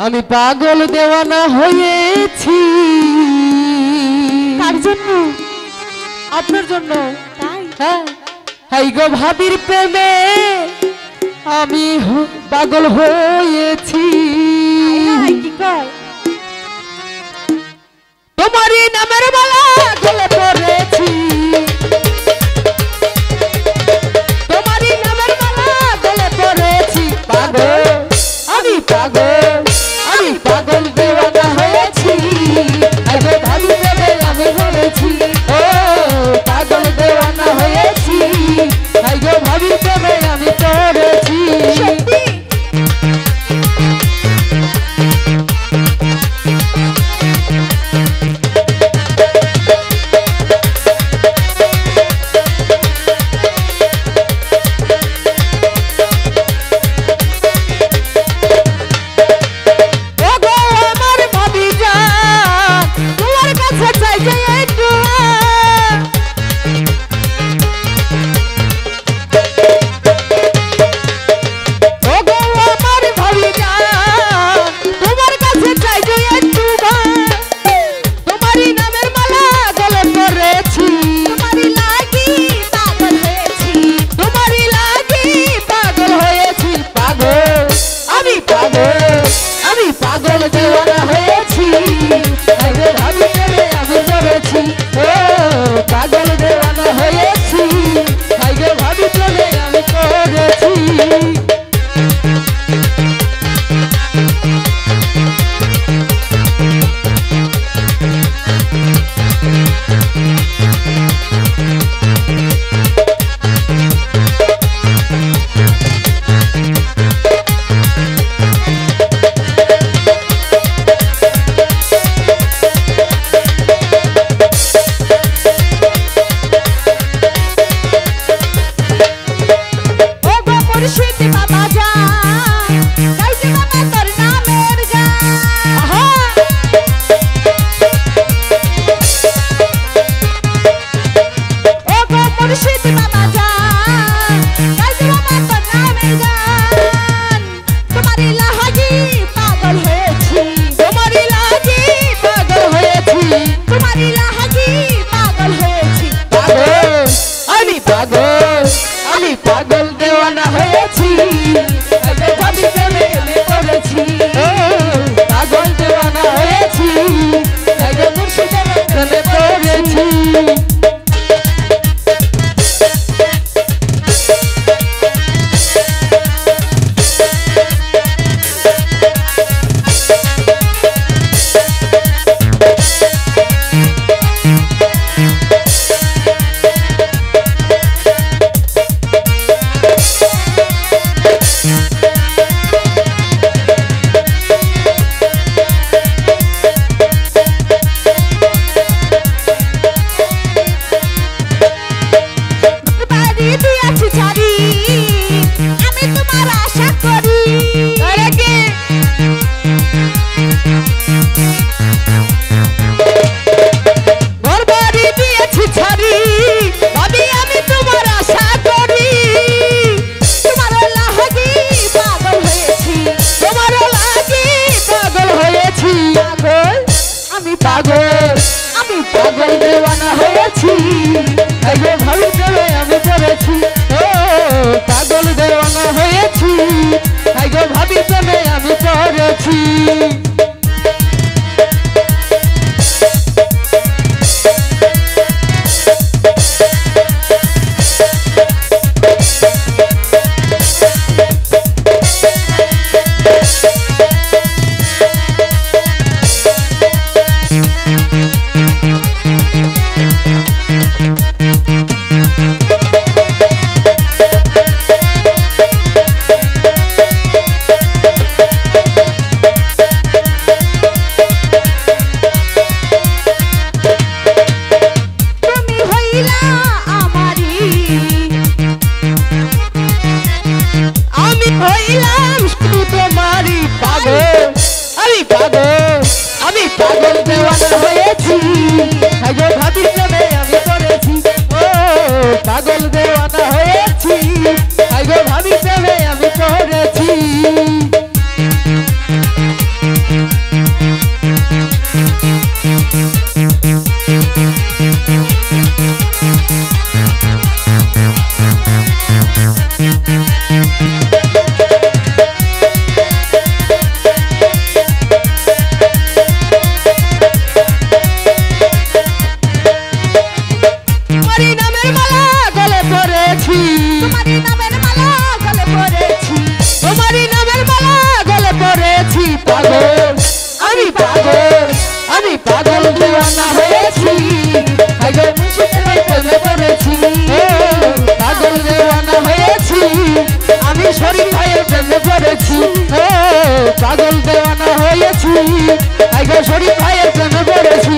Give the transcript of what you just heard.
আমি পাগল দেওয়ানা হয়েছি। কার জন্য? আপনার জন্য। তাই? হ্যাঁ, হাই গো ভাবির প্রেমে আমি পাগল হয়েছি। কি কয়? তোমারই নামের মালা গলে পড়েছি, তোমারই নামের মালা গলে পড়েছি। পাগল আমি, পাগল আমি, পাগল দেওয়ানা হয়েছি। হাই গো ভাবির প্রেমে আমি হয়েছি। ও পাগল দেওয়ানা হয়েছি, হাই গো ভাবির প্রেমে আমি পড়েছি। পাগল দেওয়ানা হয়েছি, আইগো ভাবি প্রেমে আমি পড়ে তোমারই নামের মালা গলে পড়েছি, তোমারই নামের মালা গলে পড়েছি, তোমারই নামের মালা গলে পড়েছি। পাগল আমি পাগল, আমি পাগল দেওয়ানা হয়েছি, আগে মুর্শিদের প্রেমে পড়েছি। পাগল দেওয়ানা হয়েছি, আমি শরীর ভাইয়ের প্রেমে পড়েছি। পাগল দেওয়ানা হয়েছি, আগে শরীর ভাইয়ের প্রেমে পড়েছি।